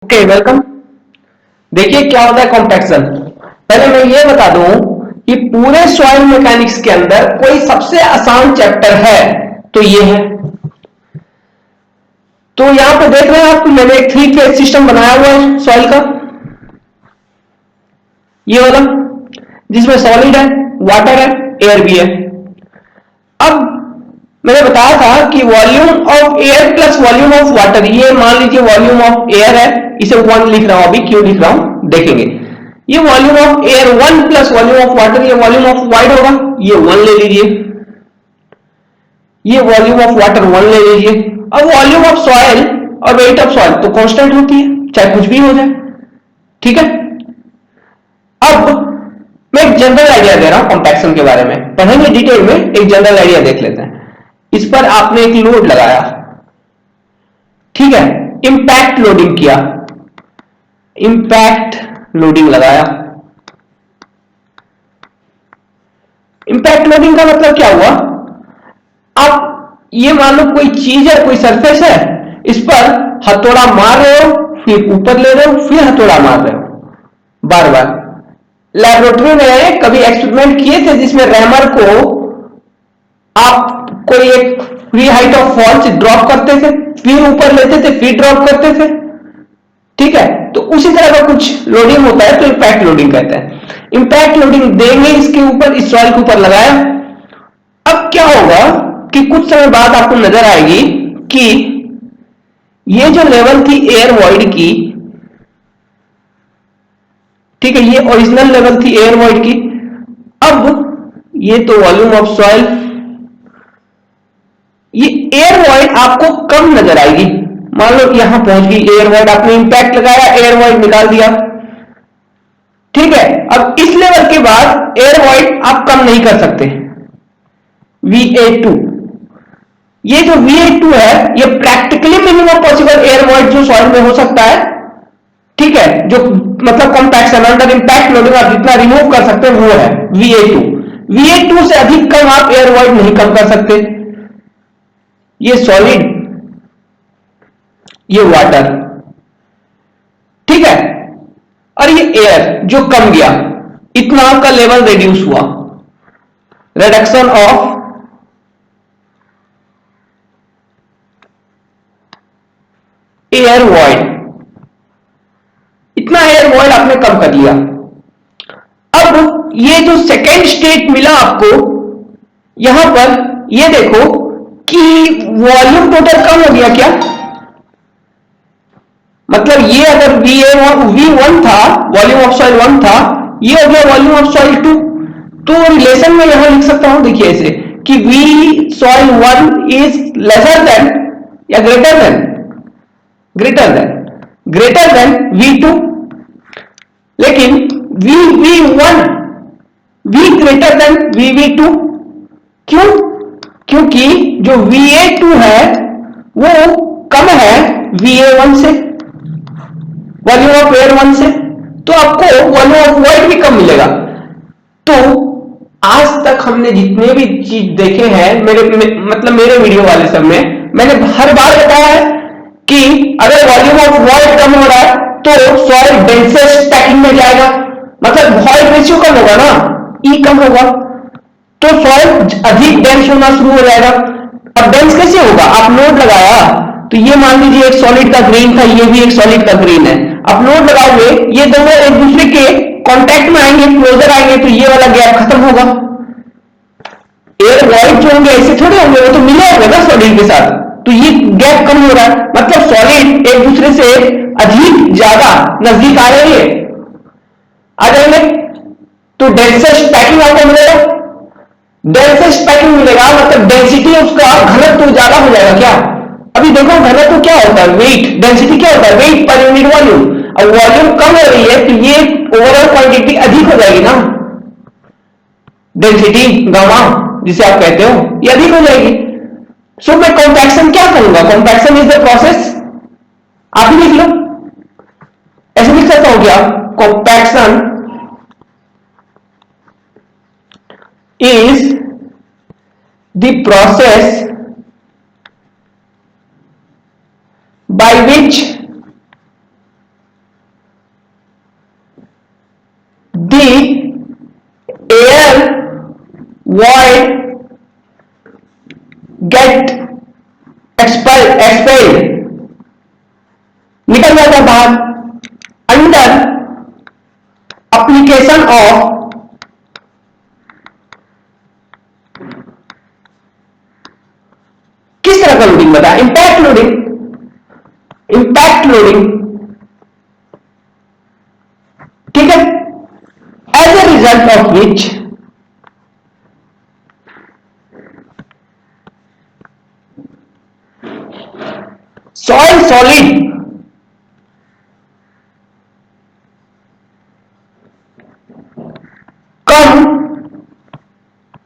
Okay welcome. देखिए क्या होता है कॉम्पैक्शन। पहले मैं ये बता दूं कि पूरे सॉइल मैकेनिक्स के अंदर कोई सबसे आसान चैप्टर है तो ये है। तो यहां पे देख रहे हैं आप, मैंने एक 3 फेज सिस्टम बनाया हुआ है सॉइल का, ये वाला, जिसमें सॉलिड है, वाटर है, एयर भी है। अब मैंने बताया था कि volume of air plus volume of water, ये मान लीजिए वॉल्यूम ऑफ एयर है, इसे 1 लिख रहा हूं, अभी क्यों लिख रहा हूं देखेंगे। ये volume of air 1 plus volume of water, ये वॉल्यूम ऑफ वाइड होगा, ये 1 ले लीजिए। ये वॉल्यूम ऑफ वाटर 1 ले लीजिए। अब वॉल्यूम ऑफ सॉइल और वेट ऑफ सॉइल तो कांस्टेंट होती है, चाहे कुछ भी हो जाए, ठीक है। अब मैं एक जनरल आइडिया दे रहा हूं कॉम्पैक्शन के बारे में, पढ़ेंगे डिटेल में, एक जनरल आइडिया देख लेते हैं। इस पर आपने एक लोड लगाया, ठीक है, इंपैक्ट लोडिंग किया, इंपैक्ट लोडिंग लगाया। इंपैक्ट लोडिंग का मतलब क्या हुआ, आप ये मान लो कोई चीज है, कोई सरफेस है, इस पर हथौड़ा मार रहे हो, फिर ऊपर ले रहे हो, फिर हथौड़ा मार रहे हो बार बार। लैबोरेटरी में कभी एक्सपेरिमेंट किए थे जिसमें रैमर को आप कोई एक फ्री हाइट ऑफ फॉल से ड्रॉप करते थे, फिर ऊपर लेते थे, फिर ड्रॉप करते थे, ठीक है। तो उसी तरह का कुछ लोडिंग होता है तो इंपैक्ट लोडिंग कहते हैं। इंपैक्ट लोडिंग देंगे इसके ऊपर, इस सॉइल के ऊपर लगाया। अब क्या होगा कि कुछ समय बाद आपको नजर आएगी कि ये जो लेवल थी एयर वॉइड की, ठीक है, ये ओरिजिनल लेवल थी एयर वॉइड की। अब ये तो वॉल्यूम ऑफ सॉइल, ये एयर वॉइड आपको कम नजर आएगी। मान लो यहां पहुंच गई एयर वॉइड, आपने इंपैक्ट लगाया, एयर वॉइड निकाल दिया, ठीक है। अब इस लेवल के बाद एयर वॉइड आप कम नहीं कर सकते, VA2। ये जो VA2 है, ये practically minimum possible air void जो सॉइल में हो सकता है, ठीक है, जो मतलब कॉम्पैक्शन अंडर इंपैक्ट लोडिंग आप जितना रिमूव कर सकते हैं वो है VA2। VA2 से अधिक कम आप एयर वॉइड नहीं कम कर सकते। ये सॉलिड, ये वाटर, ठीक है, और ये एयर जो कम गया, इतना आपका लेवल रिड्यूस हुआ, रिडक्शन ऑफ एयर वॉइड, इतना एयर वॉइड आपने कम कर लिया। अब ये जो सेकेंड स्टेट मिला आपको, यहां पर ये देखो कि वॉल्यूम टोटल कम हो गया क्या, मतलब ये अगर V1 था, वॉल्यूम ऑफ सॉइल 1 था, ये हो गया वॉल्यूम ऑफ सॉइल 2। तो रिलेशन में यहां लिख सकता हूं, देखिए ऐसे कि V soil 1 is lesser than या ग्रेटर देन V2, लेकिन VV1 V greater than VV2। क्यों? क्योंकि जो VA2 है वो कम है VA1 से, वॉल्यूम ऑफ एयर 1 से, तो आपको वॉल्यूम ऑफ वॉइड भी कम मिलेगा। तो आज तक हमने जितने भी चीज देखे हैं, मतलब मेरे वीडियो वाले सब में मैंने हर बार बताया है कि अगर वॉल्यूम ऑफ वॉइड कम हो रहा है तो सॉइल डेंसेस्ट पैकिंग में जाएगा, मतलब वॉइड रेशियो कम होगा ना, ई कम होगा, तो सॉइल अधिक डेंस होना शुरू हो जाएगा। अब डेंस कैसे होगा, आप लोड लगाया, तो ये मान लीजिए एक सॉलिड का ग्रेन था, ये भी एक सॉलिड का ग्रेन है, आप लोड लगाओगे, ये दोनों एक दूसरे के कांटेक्ट में आएंगे, क्लोजर आएंगे, तो ये वाला गैप खत्म होगा। एयर वॉइड जो होंगे ऐसे थोड़े होंगे, वो तो मिले होंगे ना सॉलिड के साथ, तो ये गैप कम हो रहा है, मतलब सॉलिड एक दूसरे से अधिक ज्यादा नजदीक आ जाएंगे, तो डेंसेस्ट पैकिंग आपको मिलेगा। डेंसेस्ट पैकिंग मिलेगा मतलब डेंसिटी उसका घनत्व ज्यादा हो जाएगा क्या। अभी देखो घनत्व क्या होता है, वेट, डेंसिटी क्या होता है, वेट पर यूनिट वॉल्यूम। अब वॉल्यूम कम हो रही है तो ये ओवरऑल क्वांटिटी अधिक हो जाएगी ना, डेंसिटी गामा जिसे आप कहते हो, ये अधिक हो जाएगी। सो मैं कॉम्पैक्शन क्या कहूंगा, कॉम्पैक्शन इज द प्रोसेस, आप ही लिख लो, ऐसे लिख सकता हूं क्या, compaction is the process by which air void get expelled निकल जाता है बाहर अंडर एप्लीकेशन ऑफ किस तरह का लोडिंग बताया? Impact loading. इंपैक्ट लोडिंग, ठीक है। As a result of which soil solid come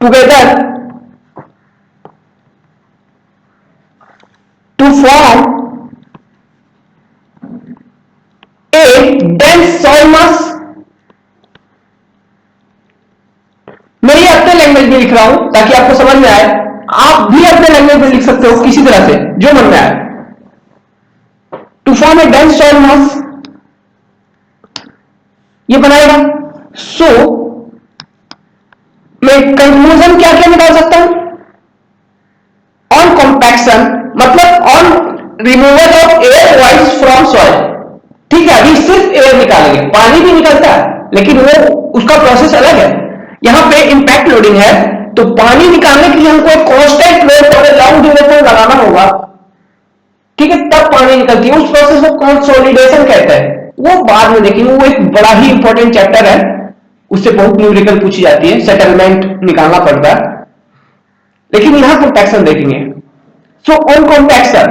together to form a dense soil mass। मैं ये अपने लैंग्वेज में लिख रहा हूं ताकि आपको समझ में आए। आप भी अपने लैंग्वेज में लिख सकते हो किसी तरह से जो मन में आए। To form a dense soil mass ये बनाएगा। सो मैं कंक्लूजन क्या क्या निकाल सकता हूं? ऑन कॉम्पैक्शन मतलब on removal of air voice from soil. ठीक है, अभी सिर्फ एयर निकालेंगे, पानी भी निकलता है लेकिन वो उसका प्रोसेस अलग है। यहां पे इंपैक्ट लोडिंग है तो पानी निकालने के लिए हमको एक कांस्टेंट लोड पर लॉन्ग ड्यूरेशन लगाना होगा, ठीक है, तब पानी निकलती है। उस प्रोसेस को कंसोलिडेशन कहते हैं। वो बाद में देखेंगे, वो एक बड़ा ही इंपॉर्टेंट चैप्टर है, उससे बहुत न्यूमेरिकल पूछी जाती है, सेटलमेंट निकालना पड़ता है, लेकिन यहां कॉम्पैक्शन देखेंगे। सो ऑन कॉम्पैक्शन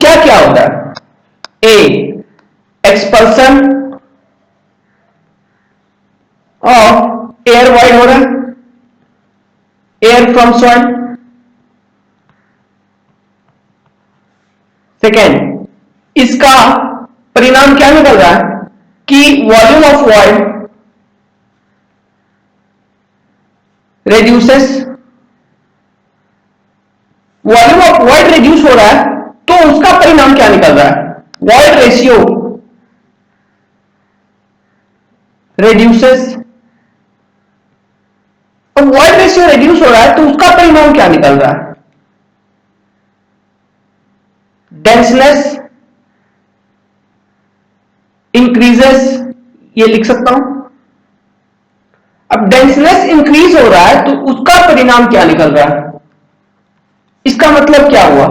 क्या क्या होता है? ए एक्सपल्सन ऑफ एयर वाइड हो रहा है, एयर फ्रॉम सॉइल। सेकेंड, इसका परिणाम क्या निकल रहा है कि volume of void reduces, volume of void reduce हो रहा है तो उसका परिणाम क्या निकल रहा है? Void ratio reduces. और वॉइड रेशियो रिड्यूस हो रहा है तो उसका परिणाम क्या निकल रहा है? डेंसनेस इंक्रीजेस, ये लिख सकता हूं। अब डेंसनेस इंक्रीज हो रहा है तो उसका परिणाम क्या निकल रहा है? इसका मतलब क्या हुआ?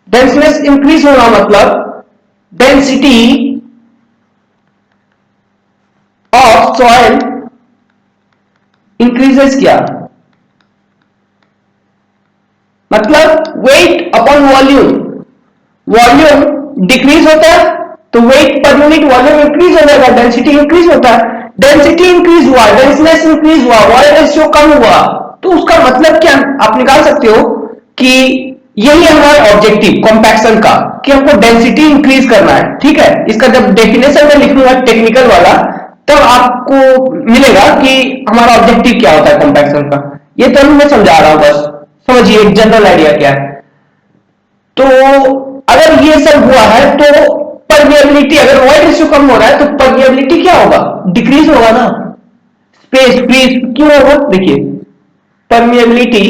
डेंसनेस इंक्रीज होना मतलब डेंसिटी ऑफ सॉइल इंक्रीजेस क्या? मतलब weight upon volume, volume decrease होता है तो wait per unit volume increase हो जाएगा, डेंसिटी इंक्रीज होता है। डेंसिटी इंक्रीज हुआ, डेंसनेस इंक्रीज हुआ, वॉइड रेशियो कम हुआ, तो उसका मतलब क्या आप निकाल सकते हो कि यही है हमारा ऑब्जेक्टिव कॉम्पैक्शन का, कि हमको डेंसिटी इंक्रीज करना है। ठीक है, इसका जब डेफिनेशन में लिखूंगा टेक्निकल वाला तब आपको मिलेगा कि हमारा ऑब्जेक्टिव क्या होता है कॉम्पैक्शन का। ये तो मैं समझा रहा हूं, बस समझिए एक जनरल आइडिया क्या है। तो अगर ये सब हुआ है तो परमिएबिलिटी, अगर वॉइड रेशियो कम हो रहा है तो परमिएबिलिटी क्या होगा? डिक्रीज होगा ना। स्पेस फ्रीज क्यों होगा? देखिए परमिएबिलिटी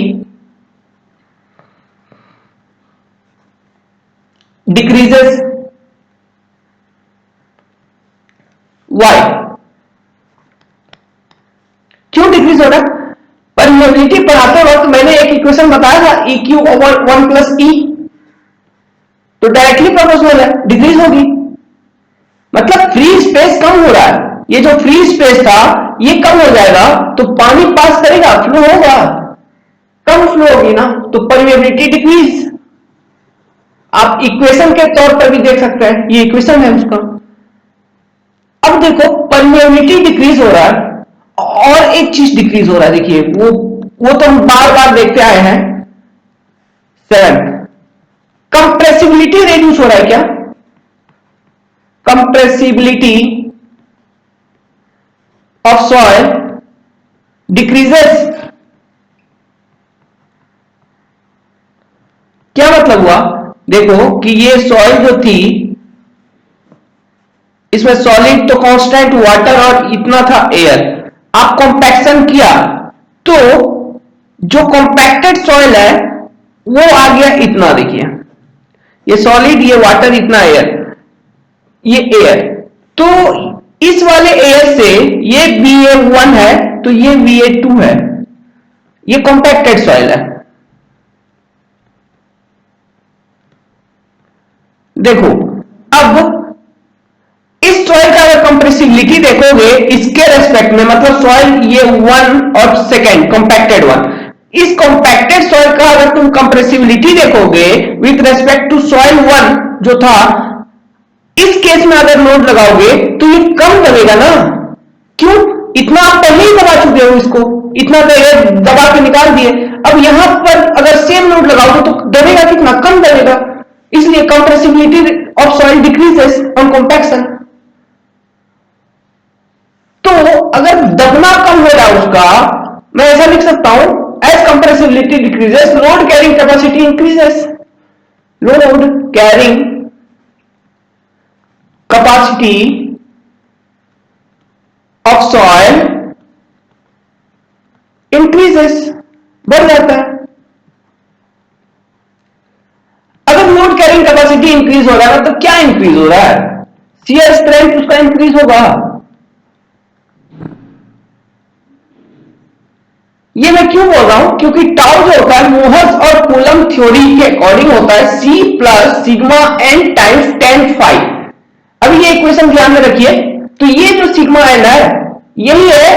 डिक्रीजेस, वाई क्यों डिक्रीज हो रहा है? परमिएबिलिटी पढ़ाते वक्त मैंने एक इक्वेशन बताया था, ई क्यू ओवर 1 प्लस ई, तो डायरेक्टली प्रोपोर्शनल है, डिक्रीज होगी। मतलब फ्री स्पेस कम हो रहा है, ये जो फ्री स्पेस था ये कम हो जाएगा तो पानी पास करेगा, फ्लो होगा, कम फ्लो होगी ना, तो परमिएबिलिटी डिक्रीज। आप इक्वेशन के तौर पर भी देख सकते हैं, ये इक्वेशन है उसका। अब देखो परमिएबिलिटी डिक्रीज हो रहा है और एक चीज डिक्रीज हो रहा है, देखिए वो तो हम बार बार देखते आए हैं। 7 कंप्रेसिबिलिटी रिड्यूस हो रहा है क्या? Compressibility of soil decreases. क्या मतलब हुआ? देखो कि ये सॉइल जो थी इसमें सॉलिड तो कांस्टेंट वाटर और इतना था एयर, आप कॉम्पैक्शन किया तो जो कॉम्पैक्टेड सॉइल है वो आ गया इतना, देखिए ये सॉलिड, ये वाटर, इतना एयर, ये एयर, तो इस वाले एयर से ये Va1 है तो ये Va2 है, ये कॉम्पैक्टेड सॉइल है। देखो अब इस सॉइल का अगर कंप्रेसिबिलिटी देखोगे इसके रेस्पेक्ट में, मतलब सॉइल ये 1 और सेकेंड कॉम्पैक्टेड वन, इस कॉम्पैक्टेड सॉइल का अगर तुम कंप्रेसिबिलिटी देखोगे विथ रेस्पेक्ट टू सॉइल 1 जो था, इस केस में अगर लोड लगाओगे तो ये कम दबेगा ना, क्यों? इतना आप पहले ही दबा चुके हो, इसको इतना दबा के निकाल दिए, अब यहां पर अगर सेम लोड लगाओगे तो दबेगा कितना? कम दबेगा, इसलिए compressibility of soil decreases on compaction. तो अगर दबना कम हो रहा है उसका, मैं ऐसा लिख सकता हूं as compressibility decreases load carrying capacity increases, load carrying capacity of soil increases, बढ़ जाता है। अगर लोड कैरिंग कैपेसिटी इंक्रीज हो रहा है तो क्या इंक्रीज हो रहा है? शियर स्ट्रेंथ उसका इंक्रीज होगा। ये मैं क्यों बोल रहा हूं? क्योंकि टाउ जो होता है मोहर्स और कूलम थ्योरी के अकॉर्डिंग होता है C plus sigma N times tan phi. अभी ये इक्वेशन ध्यान में रखिए, तो ये जो सिग्मा एन है यही है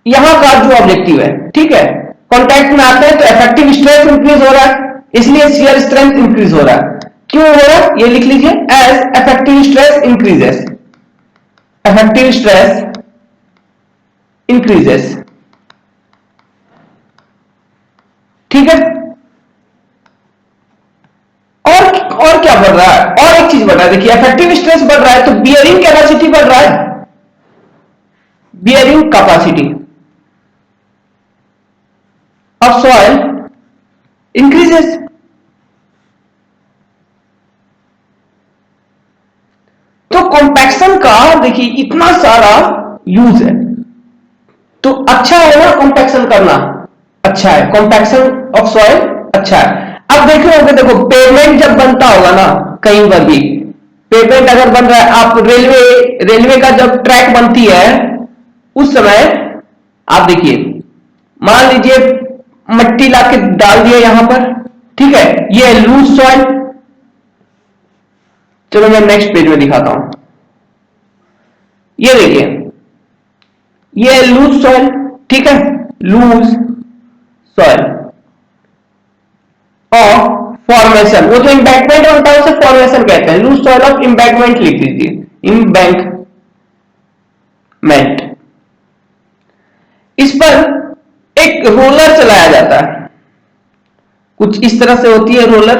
यहां का जो ऑब्जेक्टिव है, ठीक है। कॉन्टैक्ट में आते हैं तो इफेक्टिव स्ट्रेस इंक्रीज हो रहा है, इसलिए शियर स्ट्रेंथ इंक्रीज हो रहा है। क्यों हो रहा है ये लिख लीजिए, as effective stress increases, effective stress increases, ठीक है। और क्या बढ़ रहा है? और एक चीज बढ़ रहा है, देखिए इफेक्टिव स्ट्रेस बढ़ रहा है तो बियरिंग कैपेसिटी बढ़ रहा है, bearing capacity of soil increases. तो कॉम्पैक्शन का देखिए इतना सारा यूज है, तो अच्छा है ना कॉम्पैक्शन करना, अच्छा है, कॉम्पैक्शन ऑफ सॉइल अच्छा है। अब देख रहे होंगे, देखो पेवमेंट जब बनता होगा ना कहीं पर भी, पेवमेंट अगर बन रहा है, आप रेलवे का जब ट्रैक बनती है उस समय आप देखिए, मान लीजिए मट्टी लाके डाल दिया यहां पर, ठीक है, ये है लूज सॉइल। चलो मैं नेक्स्ट पेज में दिखाता हूं, ये देखिए ये है लूज सॉइल, ठीक है, लूज सॉइल ऑफ फॉर्मेशन, वो जो इंबैंकमेंट होता है उसे फॉर्मेशन कहते हैं, लूज सॉइल ऑफ इंबैंकमेंट लिख दीजिए, इंबैंकमेंट। इस पर एक रोलर चलाया जाता है, कुछ इस तरह से होती है रोलर,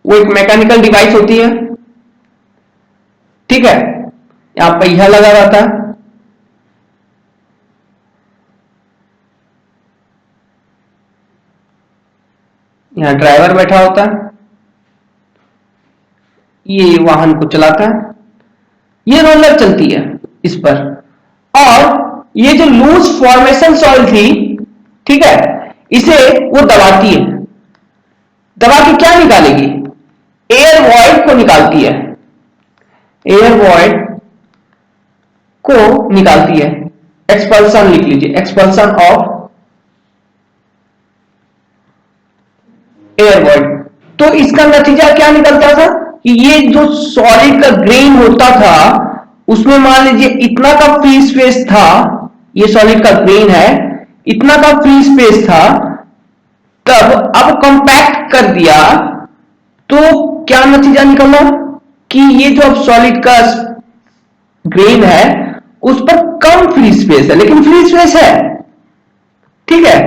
वो एक मैकेनिकल डिवाइस होती है, ठीक है, यहां पहिया लगा रहता है, यहां ड्राइवर बैठा होता है, ये वाहन को चलाता है, ये रोलर चलती है इस पर, और ये जो लूज फॉर्मेशन सॉइल थी, ठीक है, इसे वो दबाती है, दबा के क्या निकालेगी? एयर वॉइड को निकालती है, एयर वॉइड को निकालती है, एक्सपल्सन लिख लीजिए, एक्सपल्सन ऑफ एयर वॉइड। तो इसका नतीजा क्या निकलता था कि ये जो सॉलिड का ग्रेन होता था उसमें मान लीजिए इतना का फ्री स्पेस था, ये सॉलिड का ग्रेन है, इतना का फ्री स्पेस था, तब अब कंपैक्ट कर दिया तो क्या नतीजा निकला कि ये जो अब सॉलिड का ग्रेन है उस पर कम फ्री स्पेस है, लेकिन फ्री स्पेस है, ठीक है,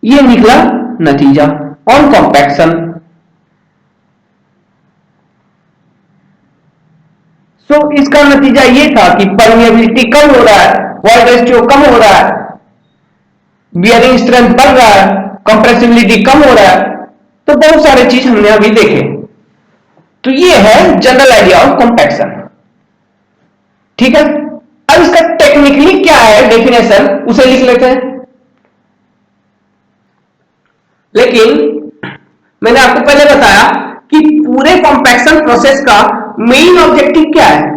ये निकला नतीजा ऑन कॉम्पैक्शन। सो इसका नतीजा ये था कि परमिएबिलिटी कम हो रहा है, वॉइड रेशियो कम हो रहा है, बियरिंग स्ट्रेंथ बढ़ रहा है, कंप्रेसिबिलिटी कम हो रहा है, तो बहुत सारे चीज हमने अभी देखे। तो ये है जनरल आइडिया ऑफ कॉम्पैक्शन। ठीक है, अब इसका टेक्निकली क्या है डेफिनेशन उसे लिख लेते हैं। लेकिन मैंने आपको पहले बताया कि पूरे कॉम्पैक्शन प्रोसेस का मेन ऑब्जेक्टिव क्या है।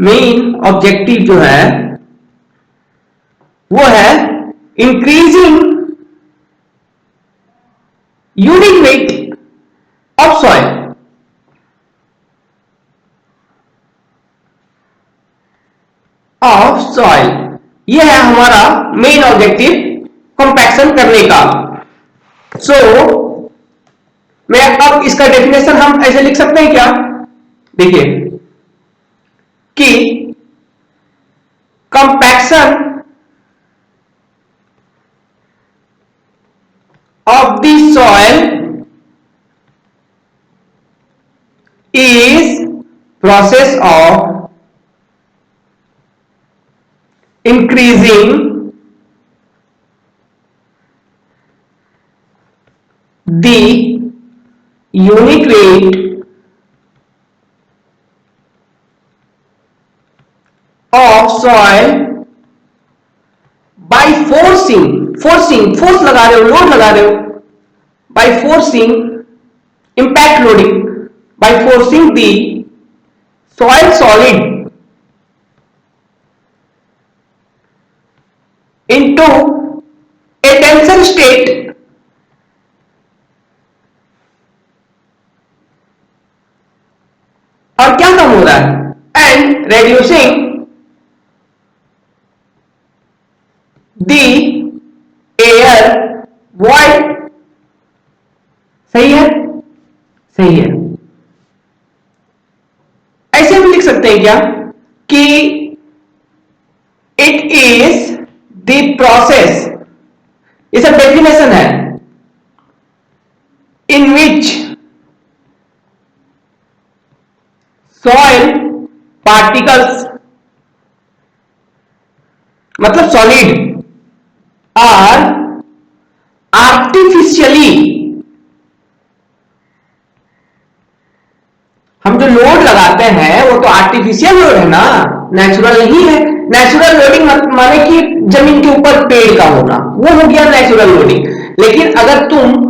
मेन ऑब्जेक्टिव जो है वो है increasing unit weight of soil. यह है हमारा मेन ऑब्जेक्टिव कॉम्पैक्शन करने का। मैं अब इसका डेफिनेशन हम ऐसे लिख सकते हैं क्या, देखिए कि compaction of the soil is process of increasing the unit weight of soil by force लगा रहे हो, लोड लगा रहे हो, by forcing impact loading, by forcing the soil solid into a tension state और क्या कम हो रहा है and reducing the air void. सही है, सही है। ऐसे हम लिख सकते हैं क्या कि इट इज द प्रोसेस, ये सब डेफिनेशन है, इन विच सॉइल पार्टिकल्स मतलब सॉलिड आर आर्टिफिशियली, हम जो लोड लगाते हैं वो तो आर्टिफिशियल लोड है ना, नेचुरल नहीं है। नेचुरल लोडिंग माने कि जमीन के ऊपर पेड़ का होना, वो हो गया नेचुरल लोडिंग। लेकिन अगर तुम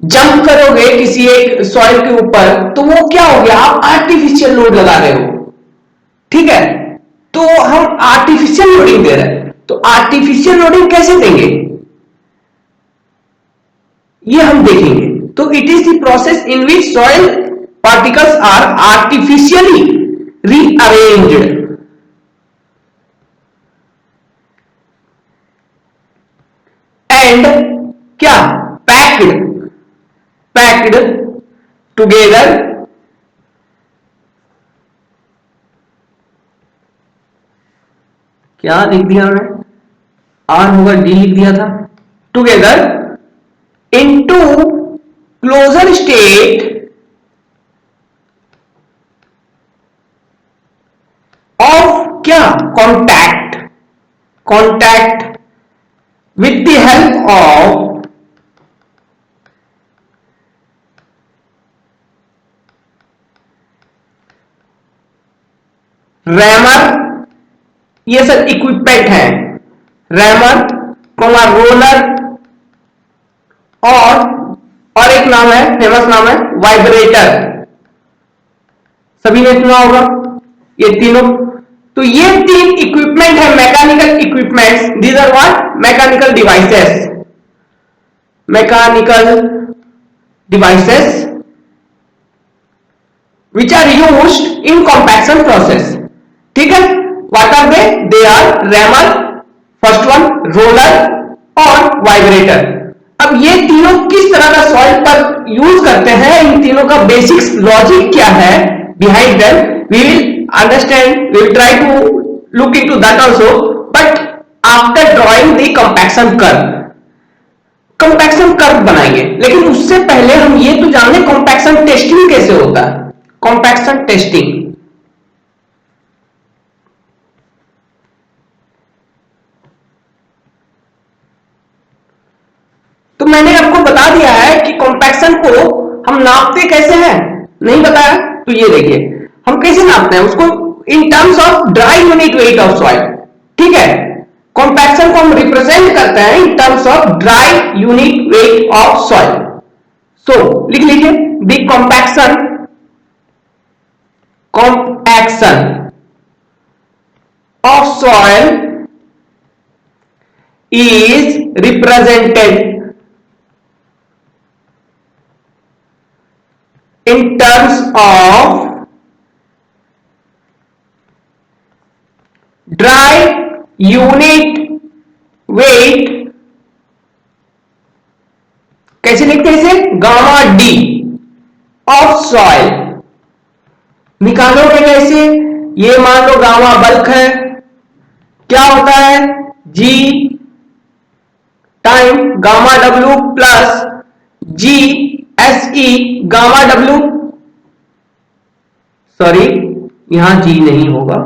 जंप करोगे किसी एक सॉइल के ऊपर तो वो क्या हो गया, आप आर्टिफिशियल लोड लगा रहे हो, ठीक है। तो हम आर्टिफिशियल लोडिंग दे रहे हैं, तो आर्टिफिशियल लोडिंग कैसे देंगे ये हम देखेंगे। तो it is the process in which soil particles are artificially rearranged and क्या पैक्ड टुगेदर क्या लिख दिया मैं, आर होगा डी लिख दिया था, together into closer state of क्या contact with the help of rammer, ये सब इक्विपमेंट है, रैमर रोलर और एक नाम है, फेमस नाम है वाइब्रेटर, सभी ने सुना होगा ये तीनों। तो ये तीन इक्विपमेंट है, mechanical equipments, these are what mechanical devices which are used in compaction process, ठीक है। what are they are rammer, first one roller और वाइब्रेटर। अब ये तीनों किस तरह का सॉइल पर यूज करते हैं, इन तीनों का बेसिक्स लॉजिक क्या है behind them, we will understand, we will try to look into that also, but after drawing the compaction curve बनाएंगे। लेकिन उससे पहले हम ये तो जान लें कंपैक्शन टेस्टिंग कैसे होता है। कंपैक्शन टेस्टिंग, तो मैंने आपको बता दिया है कि कंपैक्शन को हम नापते कैसे हैं, नहीं बताया, तो ये देखिए हम कैसे नापते हैं उसको, in terms of dry unit weight of soil, ठीक है। कॉम्पैक्शन को हम रिप्रेजेंट करते हैं in terms of dry unit weight of soil. So लिख लीजिए the compaction of soil is represented in terms of dry unit weight, कैसे लिखते हैं इसे, गामा डी ऑफ सॉइल। निकालोगे कैसे, ये मान लो गामा बल्क है, क्या होता है G time gamma W plus G S E gamma W, sorry यहां जी नहीं होगा,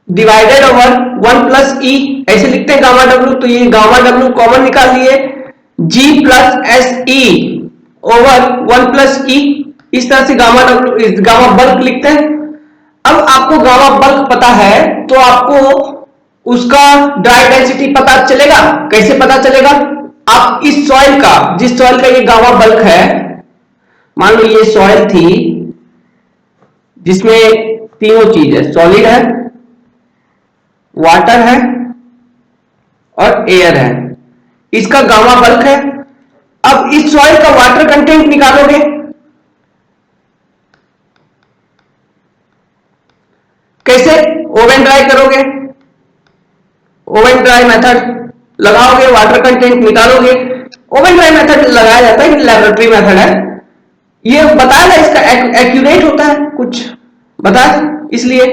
डिवाइडेड ओवर 1 प्लस ई, ऐसे लिखते हैं गामा डब्ल्यू, तो ये गामा डब्ल्यू कॉमन निकाल लिए, G plus S E over 1 plus E, इस तरह से गामा डब्ल्यू गामा बल्क लिखते हैं। अब आपको गामा बल्क पता है तो आपको उसका ड्राई डेंसिटी पता चलेगा, कैसे पता चलेगा, आप इस सॉइल का, जिस सॉइल का ये गामा बल्क है, मान लो ये सॉइल थी जिसमें तीनों चीज है, सॉलिड है, वाटर है और एयर है, इसका गामा बल्क है। अब इस सॉइल का वाटर कंटेंट निकालोगे, कैसे, ओवन ड्राई करोगे, ओवन ड्राई मेथड लगाओगे, वाटर कंटेंट निकालोगे। ओवन ड्राई मेथड लगाया जाता है, लैबोरेटरी मेथड है, ये बताया ना, इसका एक्यूरेट होता है कुछ बताया इसलिए,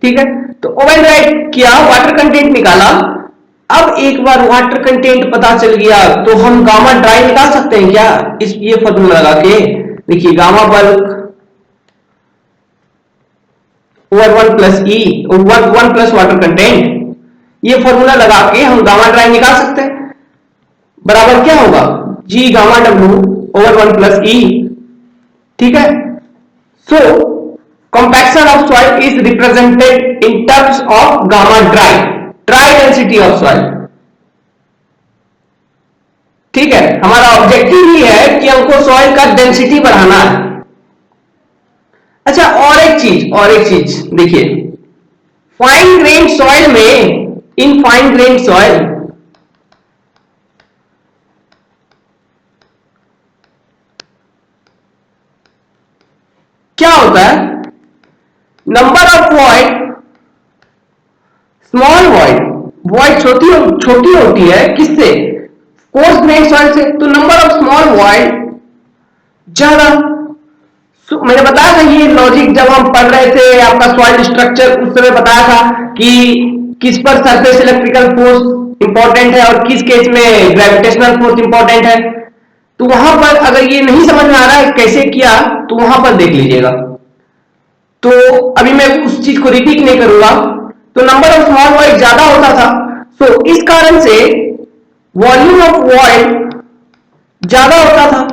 ठीक है। तो ओवन ड्राई किया, वाटर कंटेंट निकाला, अब एक बार वाटर कंटेंट पता चल गया तो हम गामा ड्राई निकाल सकते हैं क्या, इस ये फॉर्मूला लगा के, देखिए गामा बल्क ओवर 1 प्लस ई 1 प्लस वाटर कंटेंट, ये फॉर्मूला लगा के हम गामा ड्राई निकाल सकते हैं, बराबर क्या होगा, G gamma W over 1 plus E, ठीक है। So compaction of soil is represented in terms of gamma dry, dry density of soil, ठीक है। हमारा ऑब्जेक्टिव ही है कि हमको सॉइल का डेंसिटी बढ़ाना है। अच्छा और एक चीज देखिए, फाइन ग्रेन सॉइल में, इन फाइन ग्रेन सॉइल क्या होता है, number of void, small void छोटी होती है, किससे, कोर्स ग्रेन सॉइल से, तो नंबर ऑफ स्मॉल वॉइड ज्यादा। मैंने बताया था ये लॉजिक जब हम पढ़ रहे थे आपका सॉइल स्ट्रक्चर, उस समय बताया था कि किस पर सरफेस इलेक्ट्रिकल फोर्स इंपॉर्टेंट है और किस केस में ग्रेविटेशनल फोर्स इंपॉर्टेंट है। तो वहां पर अगर ये नहीं समझ में आ रहा है कैसे किया तो वहां पर देख लीजिएगा, तो अभी मैं उस चीज को रिपीट नहीं करूंगा। तो नंबर ऑफ स्मॉल वॉइड ज्यादा होता था, सो इस कारण से वॉल्यूम ऑफ वॉइड ज्यादा होता था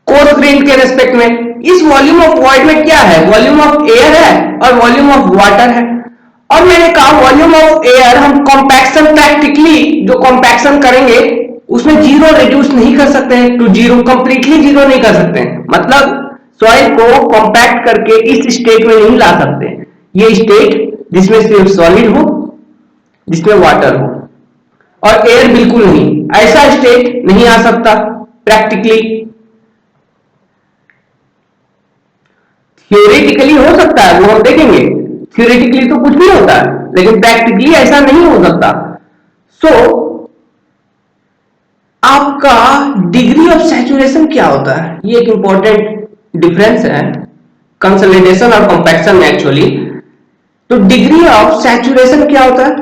कोर्स ग्रेन के रेस्पेक्ट में। इस वॉल्यूम ऑफ वॉइड में क्या है, वॉल्यूम ऑफ एयर है और वॉल्यूम ऑफ वाटर है। और मैंने कहा वॉल्यूम ऑफ एयर हम कॉम्पैक्शन प्रैक्टिकली जो कॉम्पैक्शन करेंगे उसमें जीरो रिड्यूस नहीं कर सकते हैं, टू जीरो कंप्लीटली जीरो नहीं कर सकते हैं, मतलब सॉइल को कॉम्पैक्ट करके इस स्टेट में नहीं ला सकते, ये स्टेट जिसमें सिर्फ सॉलिड हो, जिसमें वाटर हो और एयर बिल्कुल नहीं, ऐसा स्टेट नहीं आ सकता प्रैक्टिकली। थियोरेटिकली हो सकता है, वो हम देखेंगे, थियोरेटिकली तो कुछ भी होता है लेकिन प्रैक्टिकली ऐसा नहीं हो सकता। सो आपका डिग्री ऑफ सैचुरेशन क्या होता है, ये एक इंपॉर्टेंट डिफरेंस है कंसोलिडेशन और कॉम्पैक्शन में एक्चुअली। तो डिग्री ऑफ सैचुरेशन क्या होता है,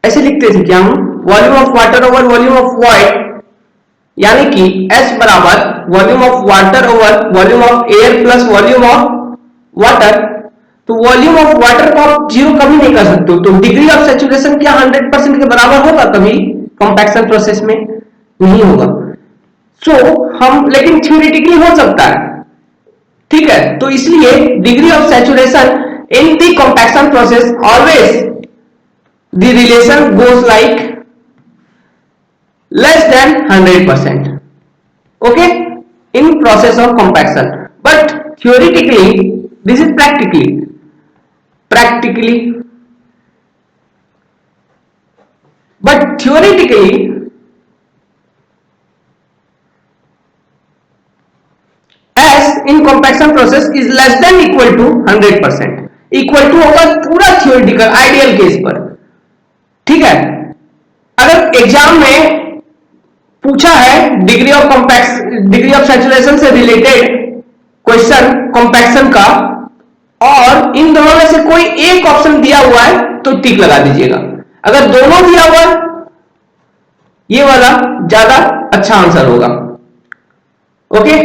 ऐसे लिखते थे क्या हम, volume of water over volume of void, यानी कि S बराबर volume of water over volume of air plus volume of water. तो वॉल्यूम ऑफ वाटर को आप जीरो कभी नहीं कर सकते, तो डिग्री ऑफ सैचुरेशन क्या 100% के बराबर होगा कभी कॉम्पैक्शन प्रोसेस में, नहीं होगा। सो हम लेकिन थ्योरेटिकली हो सकता है, ठीक है। तो इसलिए degree of saturation in the compaction process always the relation goes like less than 100%, okay, in process of compaction. But theoretically this is practically but theoretically as in compaction process is less than equal to 100%, equal to होगा पूरा theoretical ideal case पर, ठीक है। अगर exam में पूछा है degree of saturation से रिलेटेड क्वेश्चन कॉम्पैक्शन का, और इन दोनों में से कोई एक ऑप्शन दिया हुआ है तो टिक लगा दीजिएगा। अगर दोनों दिया हुआ है, ये वाला ज्यादा अच्छा आंसर होगा। Okay,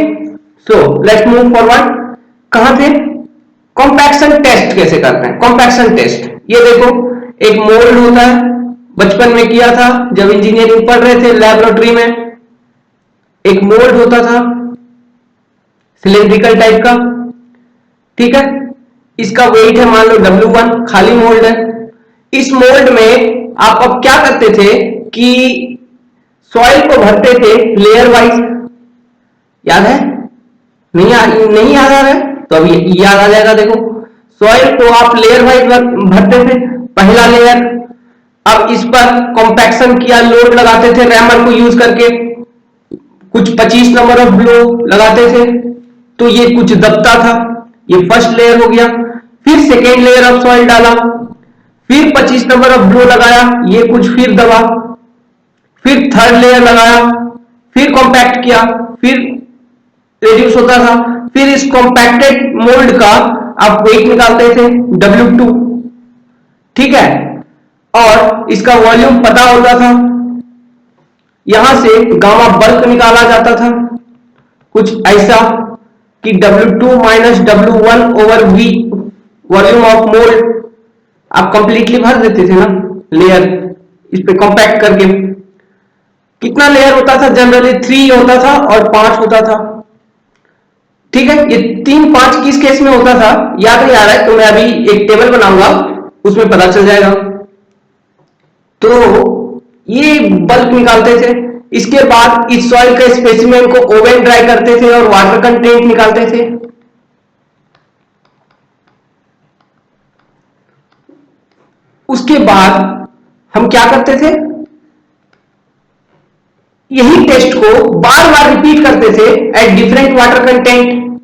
so let's move forward. कहां थे? कॉम्पैक्शन टेस्ट कैसे करते हैं? कॉम्पैक्शन टेस्ट, ये देखो एक मोल्ड होता है, बचपन में किया था जब इंजीनियरिंग पढ़ रहे थे लैबोरेटरी में, एक मोल्ड होता था सिलेंड्रिकल टाइप का, ठीक है। इसका वेट है मान लो W1, खाली मोल्ड है। इस मोल्ड में आप अब क्या करते थे कि सॉइल को भरते थे लेयर वाइज, याद है? नहीं याद आ रहा है तो अब याद आ जाएगा। देखो सॉइल को आप लेयर वाइज भरते थे, पहला लेयर, अब इस पर कॉम्पैक्शन किया, लोड लगाते थे रैमर को यूज करके, कुछ 25 नंबर ऑफ ब्लो लगाते थे तो ये कुछ दबता था, ये फर्स्ट लेयर हो गया। फिर सेकेंड लेयर ऑफ सॉइल डाला, फिर 25 नंबर ऑफ ब्लो लगाया, ये कुछ फिर दबा, फिर थर्ड लेयर लगाया, फिर कॉम्पैक्ट किया, फिर रिड्यूस होता था। फिर इस कॉम्पैक्टेड मोल्ड का आप वेट निकालते थे W2, ठीक है, और इसका वॉल्यूम पता होता था, यहां से गामा बल्क निकाला जाता था कुछ ऐसा कि W2 minus W1 over V volume of mould. आप कंप्लीटली भर देते थे ना लेयर, इस पे कॉम्पैक्ट करके। कितना लेयर होता था? जनरली 3 होता था और 5 होता था, ठीक है। ये 3 5 किस केस में होता था याद नहीं आ रहा है तो मैं अभी एक टेबल बनाऊंगा, उसमें पता चल जाएगा। तो ये बल्क निकालते थे, इसके बाद इस सॉइल के स्पेसिमेन को ओवन ड्राई करते थे और वाटर कंटेंट निकालते थे। उसके बाद हम क्या करते थे? यही टेस्ट को बार बार रिपीट करते थे एट डिफरेंट वाटर कंटेंट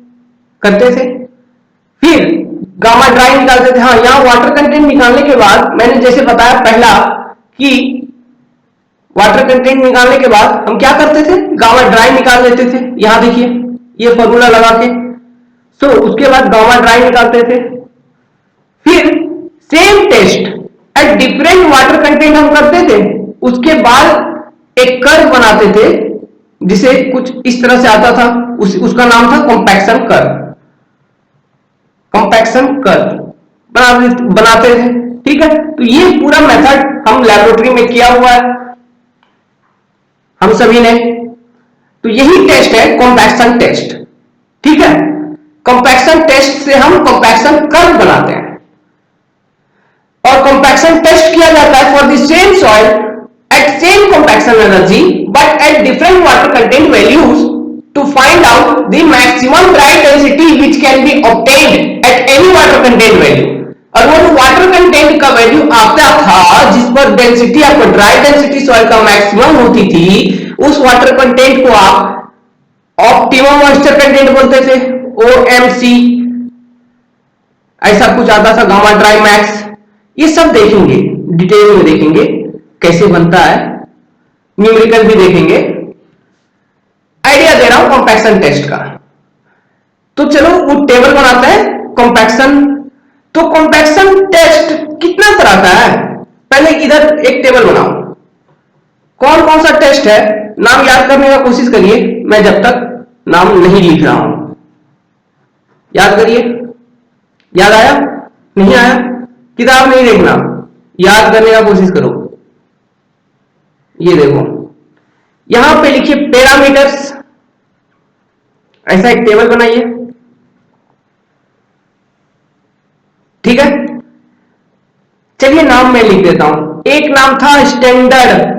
करते थे, फिर गामा ड्राई निकालते थे। हाँ, यहां वाटर कंटेंट निकालने के बाद मैंने जैसे बताया पहला कि वाटर कंटेंट निकालने के बाद हम क्या करते थे? गामा ड्राई निकाल लेते थे। यहां देखिए ये फॉर्मूला लगा के, सो उसके बाद गामा ड्राई निकालते थे। फिर same test at different water content हम करते थे, उसके बाद एक कर्व बनाते थे जिसे कुछ इस तरह से आता था, उसका नाम था कॉम्पैक्शन कर्व। कॉम्पैक्शन कर्व बनाते थे, ठीक है। तो ये पूरा मेथड हम लैबोरेटरी में किया हुआ है हम सभी ने। तो यही टेस्ट है कॉम्पैक्शन टेस्ट, ठीक है। कॉम्पैक्शन टेस्ट से हम कॉम्पैक्शन कर्व बनाते हैं, और कॉम्पैक्शन टेस्ट किया जाता है for the same soil at same compaction energy but at different water content values to find out the maximum dry density which can be obtained at any water content value. और वो water content का value आता था जिस पर density आपको dry density soil का maximum होती थी, उस वाटर कंटेंट को आप ऑप्टिमम मॉइस्चर कंटेंट बोलते थे, OMC, ऐसा कुछ आता था, गामा ड्राई मैक्स। ये सब देखेंगे, डिटेल में देखेंगे कैसे बनता है, न्यूमेरिकल भी देखेंगे। आइडिया दे रहा हूं कॉम्पैक्शन टेस्ट का। तो चलो वो टेबल बनाते हैं कॉम्पैक्शन। तो कॉम्पैक्शन टेस्ट कितना तरह का है? पहले इधर एक टेबल बनाओ, कौन कौन सा टेस्ट है नाम याद करने का कोशिश करिए, मैं जब तक नाम नहीं लिख रहा हूं। याद करिए, याद आया? नहीं आया? किताब नहीं देखना, याद करने का कोशिश करो। ये देखो यहां पे लिखिए पैरामीटर्स, ऐसा एक टेबल बनाइए, ठीक है। चलिए नाम मैं लिख देता हूं। एक नाम था स्टैंडर्ड,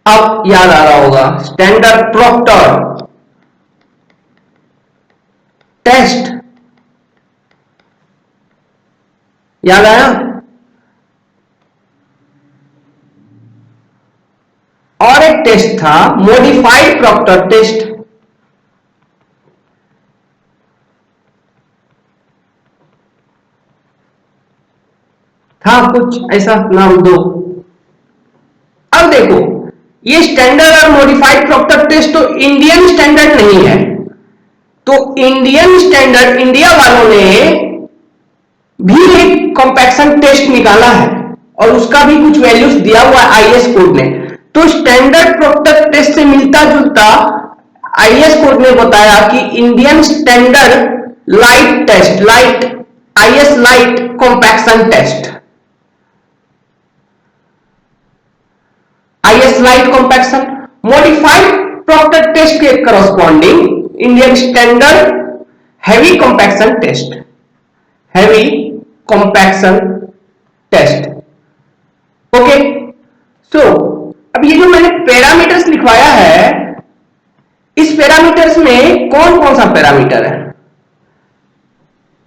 अब याद आ रहा होगा, स्टैंडर्ड प्रोक्टर टेस्ट, याद आया। और एक टेस्ट था मॉडिफाइड प्रॉक्टर टेस्ट, था कुछ ऐसा, नाम दो। अब देखो ये स्टैंडर्ड और मॉडिफाइड प्रॉक्टर टेस्ट तो इंडियन स्टैंडर्ड नहीं है, तो इंडियन स्टैंडर्ड इंडिया वालों ने भी एक कॉम्पैक्शन टेस्ट निकाला है और उसका भी कुछ वैल्यूज दिया हुआ है आईएस कोड ने। तो स्टैंडर्ड प्रॉक्टर टेस्ट से मिलता जुलता आईएस कोड ने बताया कि Indian standard light test, light IS light compaction test, IS light compaction modified Proctor test के corresponding Indian standard heavy compaction test, heavy compaction test. Okay, so अब ये जो मैंने पैरामीटर्स लिखवाया है, इस पैरामीटर्स में कौन कौन सा पैरामीटर है,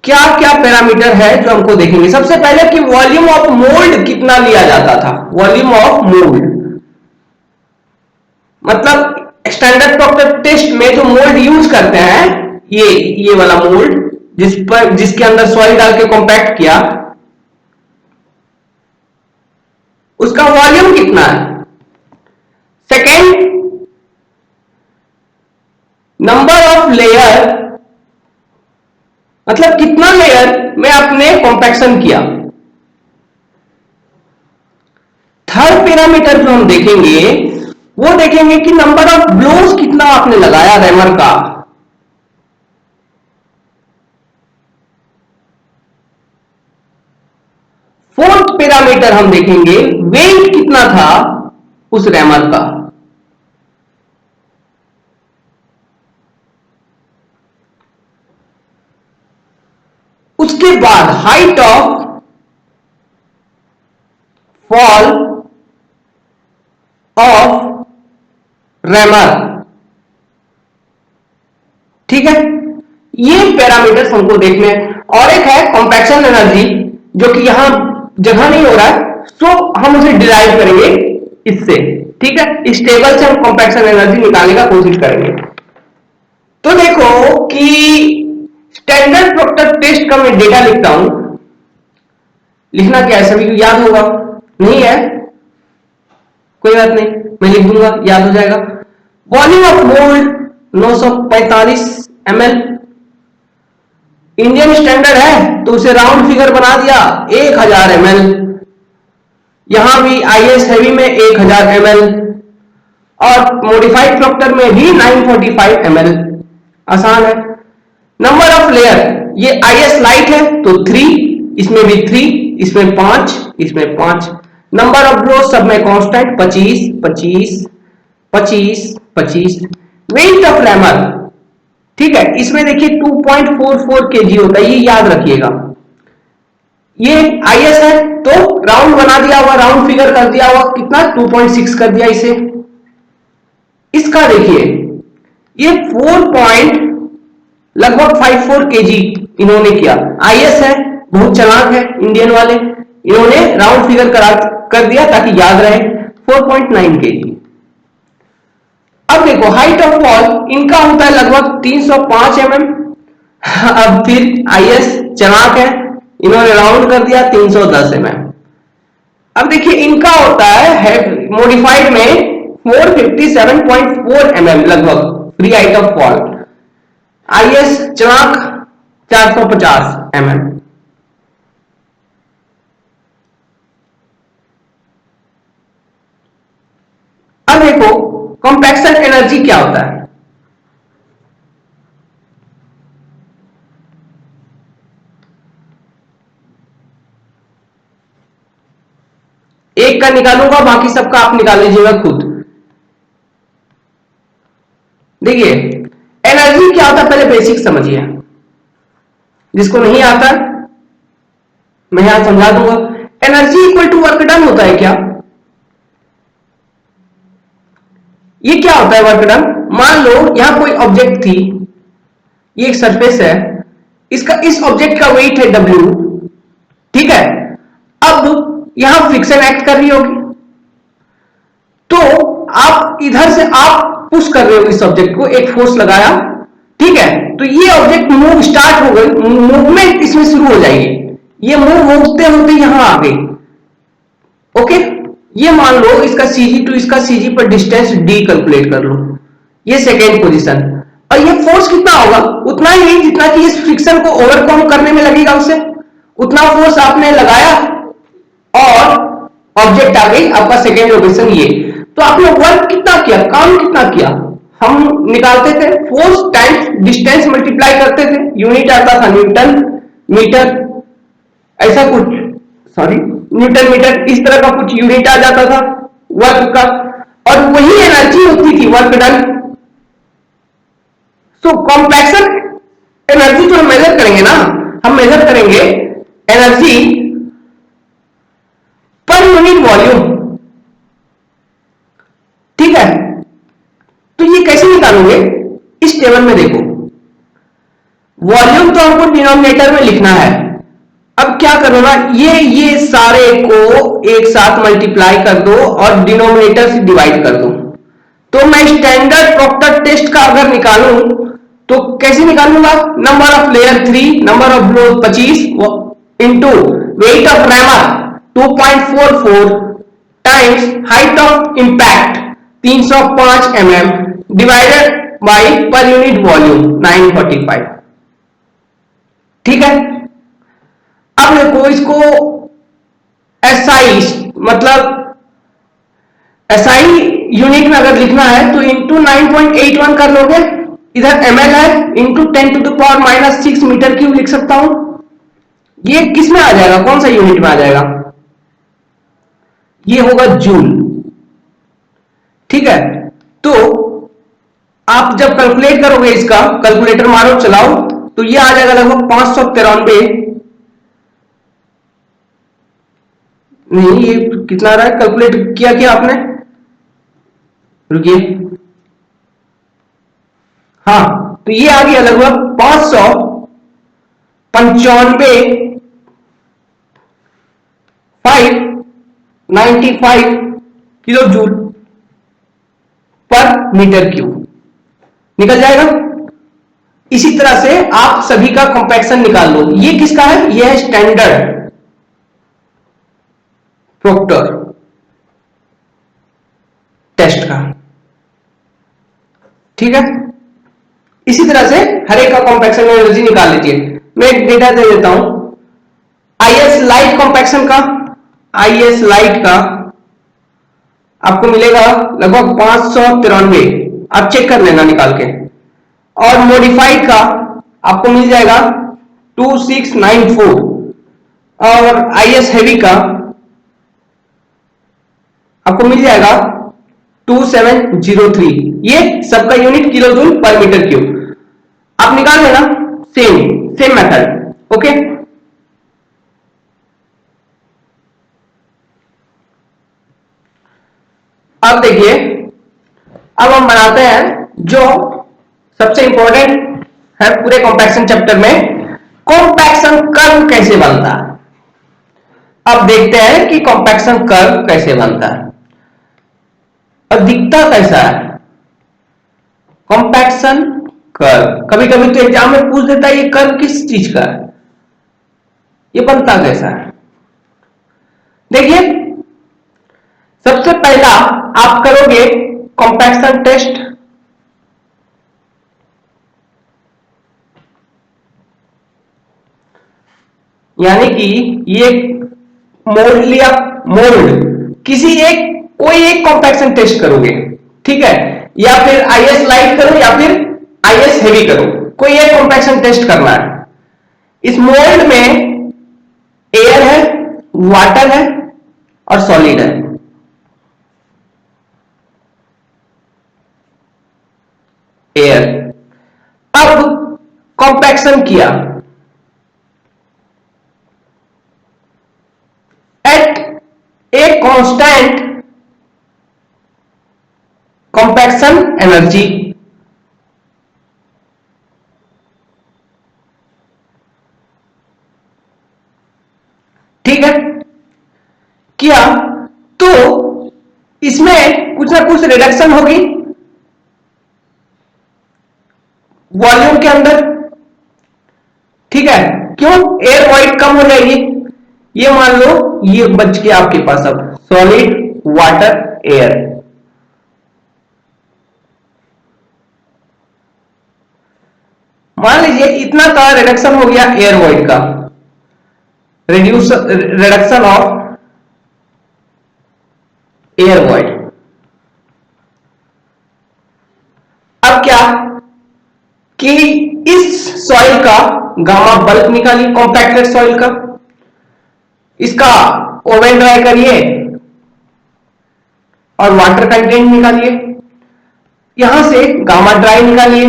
क्या क्या पैरामीटर है जो हमको देखेंगे। सबसे पहले कि वॉल्यूम ऑफ मोल्ड कितना लिया जाता था, वॉल्यूम ऑफ मोल्ड मतलब स्टैंडर्ड प्रॉक्टर टेस्ट में जो मोल्ड यूज करते हैं, ये वाला मोल्ड जिसके अंदर सॉइल डाल के कॉम्पैक्ट किया, उसका वॉल्यूम कितना है। सेकेंड, नंबर ऑफ लेयर, मतलब कितना लेयर में आपने कॉम्पैक्शन किया। थर्ड पैरामीटर जो हम देखेंगे वो देखेंगे कि नंबर ऑफ ब्लोज कितना आपने लगाया रैमर का। फोर्थ पैरामीटर हम देखेंगे वेट कितना था उस रैमर का। उसके बाद height of fall of rammer, ठीक है, ये पैरामीटर्स हमको देखने हैं। और एक है कॉम्पैक्शन एनर्जी, जो कि यहां जगह नहीं हो रहा है, सो हम उसे डिराइव करेंगे इससे, ठीक है। इस टेबल से हम कॉम्पैक्शन एनर्जी निकालने का कोशिश करेंगे। तो देखो कि स्टैंडर्ड प्रॉक्टर टेस्ट का मैं डेटा लिखता हूं, लिखना क्या है सभी को याद होगा, नहीं है कोई बात नहीं, मैं लिख दूंगा, याद हो जाएगा। Volume of mould 945 ml, Indian standard है तो उसे राउंड फिगर बना दिया 1000 ml, यहां भी आईएस हैवी में 1000 ml और मॉडिफाइड प्रॉक्टर में भी 945 ml, आसान है। नंबर ऑफ लेयर, ये आईएस लाइट है तो 3, इसमें भी 3, इसमें 5, इसमें 5। नंबर ऑफ ब्लोज सब में कांस्टेंट 25 25 25 25। वेट ऑफ रैमर, ठीक है, इसमें देखिए 2.44 kg होता है, ये याद रखिएगा। ये आईएस है तो राउंड बना दिया हुआ, राउंड फिगर कर दिया हुआ, कितना 2.6 कर दिया इसे। इसका देखिए ये 4 लगभग 54 kg इन्होंने किया। आईएस है, बहुत चालाक है इंडियन वाले, इन्होंने राउंड फिगर कर दिया ताकि याद रहे, 4.9 kg। अब देखो हाइट ऑफ वॉल इनका होता है लगभग 305 mm। अब फिर आईएस चालाक है, इन्होंने राउंड कर दिया 310 mm। अब देखिए इनका होता है मॉडिफाइड में 457.4 mm लगभग free height of wall, is चालाक 450 mm। अब देखो कॉम्पैक्शन एनर्जी क्या होता है। एक का निकालूंगा, बाकी सबका आप निकाल लीजिएगा खुद। देखिए एनर्जी क्या होता है पहले बेसिक समझिए, जिसको नहीं आता मैं यहां समझा दूंगा। Energy equal to work done होता है क्या? ये क्या होता है वर्क डन? मान लो यहां कोई ऑब्जेक्ट थी, ये एक सरफेस है, इसका इस ऑब्जेक्ट का वेट है W, ठीक है। अब यहां फ्रिक्शन एक्ट कर रही होगी, तो आप इधर से आप पुश कर रहे हो इस ऑब्जेक्ट को, एक फोर्स लगाया, ठीक है, तो ये ऑब्जेक्ट मूव स्टार्ट हो गई, मूवमेंट इसमें शुरू हो जाएगी, ये मूव होते होते यहां आ गई, ओके। ये मान लो इसका CG टू इसका CG पर डिस्टेंस D कैलकुलेट कर लो, ये सेकेंड पोजीशन, और ये फोर्स कितना होगा? उतना ही जितना कि इस फ्रिक्शन को ओवरकम करने में लगेगा, उसे उतना फोर्स आपने लगाया और ऑब्जेक्ट आ गई आपका सेकेंड लोकेशन ये। तो आपने वर्क कितना किया, काम कितना किया? हम निकालते थे फोर्स टाइम्स डिस्टेंस मल्टीप्लाई करते थे, यूनिट आता था न्यूटन मीटर, ऐसा कुछ, सॉरी न्यूटन मीटर, इस तरह का कुछ यूनिट आ जाता था वर्क का, और वही एनर्जी होती थी वर्क डन। सो कॉम्पैक्शन एनर्जी जो हम मेजर करेंगे ना, हम मेजर करेंगे एनर्जी पर यूनिट वॉल्यूम, ठीक है। तो ये कैसे निकालोगे? इस टेबल में देखो, वॉल्यूम तो हमको डिनोमिनेटर में लिखना है। अब क्या करो ना, ये सारे को एक साथ मल्टीप्लाई कर दो और डिनोमिनेटर से डिवाइड कर दो। तो मैं स्टैंडर्ड प्रॉक्टर टेस्ट का अगर निकालूं तो कैसे निकालूंगा? Number of layer 3, number of blow 25 into weight of rammer 2.44 times height of impact 305 mm divided by per unit volume 945, ठीक है। अब देखो इसको SI मतलब SI यूनिट में अगर लिखना है तो इंटू 9.81 कर लोगे, इधर ml है, इंटू 10⁻⁻6 मीटर क्यूब लिख सकता हूं। ये किस में आ जाएगा, कौन सा यूनिट में आ जाएगा? ये होगा जूल, ठीक है। तो आप जब कैलकुलेट करोगे, इसका कैलकुलेटर मारो चलाओ, तो ये आ जाएगा लगभग 593, नहीं ये कितना आ रहा है, कैलकुलेट किया क्या आपने? रुकिए, हाँ, तो ये आ गया लगभग 595 kilo joule per metre cube निकल जाएगा। इसी तरह से आप सभी का कॉम्पैक्शन निकाल लो। ये किसका है? ये है स्टैंडर्ड प्रॉक्टर टेस्ट का, ठीक है। इसी तरह से हर एक का कॉम्पैक्शन एनर्जी निकाल लीजिए। मैं एक डेटा दे देता हूं IS लाइट कॉम्पैक्शन का। IS लाइट का आपको मिलेगा लगभग 593, आप चेक कर लेना निकाल के। और मॉडिफाइड का आपको मिल जाएगा 2694, और IS हेवी का आपको मिल जाएगा 2703। ये सबका unit kilo joule per metre cube, आप निकाल लेना, सेम मेथड, ओके। अब देखिए, अब हम बनाते हैं जो सबसे इंपॉर्टेंट है पूरे कॉम्पैक्शन चैप्टर में, कॉम्पैक्शन कर्व कैसे बनता है। अब देखते हैं कि कॉम्पैक्शन कर्व कैसे बनता है और दिखता कैसा है कॉम्पैक्शन कर्व। कभी कभी तो एग्जाम में पूछ देता है ये कर्व किस चीज का है, ये बनता कैसा है। देखिए, सबसे पहला आप करोगे कॉम्पैक्शन टेस्ट, यानी कि ये मोल्ड लिया, मोल्ड किसी एक कोई एक कॉम्पैक्शन टेस्ट करोगे, ठीक है, या फिर IS लाइट करो या फिर IS हेवी करो, कोई एक कॉम्पैक्शन टेस्ट करना है। इस मोल्ड में एयर है, वाटर है और सॉलिड है। एयर, अब कॉम्पैक्शन किया at a constant compaction energy, ठीक है, किया तो इसमें कुछ ना कुछ रिडक्शन होगी वॉल्यूम के अंदर, ठीक है, क्यों, एयर वॉइड कम हो जाएगी। ये मान लो ये बच गया आपके पास अब सॉलिड वाटर एयर, मान लीजिए इतना का रिडक्शन हो गया एयर वॉइड का, रिडक्शन ऑफ एयर वॉइड। अब क्या कि इस सॉइल का गामा बल्क निकालिए, कॉम्पैक्टेड सॉइल का, इसका ओवन ड्राई करिए और वाटर कंटेंट निकालिए, यहां से गामा ड्राई निकालिए,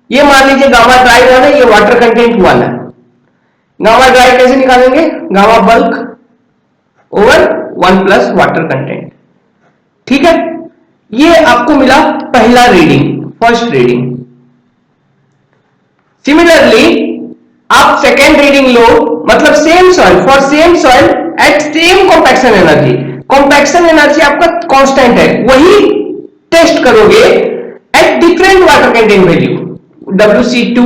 ये मान लीजिए गामा ड्राई वन है, ये वाटर कंटेंट वन है। गामा ड्राई कैसे निकालेंगे, gamma bulk over one plus water content, ठीक है। ये आपको मिला पहला रीडिंग, फर्स्ट रीडिंग। सिमिलरली आप सेकेंड रीडिंग लो, मतलब same soil for same soil at same compaction energy, compaction energy आपका कांस्टेंट है, वही टेस्ट करोगे eight different water content value WC2,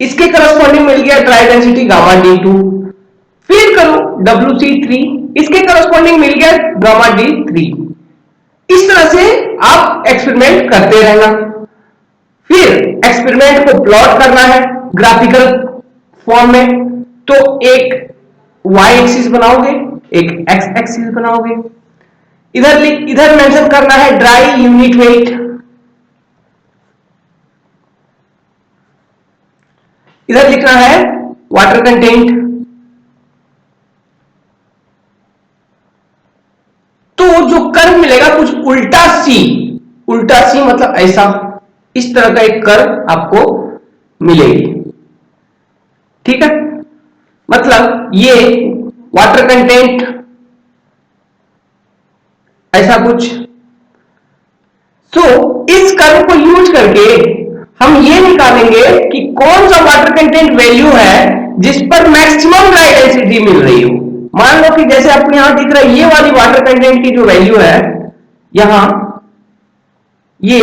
इसके करस्पॉन्डिंग मिल गया ड्राई डेंसिटी गामा D2, फिर करो WC3, इसके करस्पॉन्डिंग मिल गया गामा D3। इस तरह से आप एक्सपेरिमेंट करते रहना, फिर एक्सपेरिमेंट को प्लॉट करना है ग्राफिकल फॉर्म में, तो एक y एक्सिस बनाओगे, एक x एक्सिस बनाओगे, इधर मेंशन करना है ड्राई यूनिट वेट, इधर लिखना है वाटर कंटेंट। तो जो कर्व मिलेगा कुछ उल्टा सी मतलब ऐसा, इस तरह का एक कर्व आपको मिलेगी, ठीक है। मतलब ये वाटर कंटेंट ऐसा कुछ। सो इस कर्व को यूज करके हम ये निकालेंगे कि कौन सा वाटर कंटेंट वैल्यू है जिस पर मैक्सिमम ड्राई डेंसिटी मिल रही हो। मान लो कि जैसे आपको यहां दिख रहा है ये वाली वाटर कंटेंट की जो वैल्यू है, यहां ये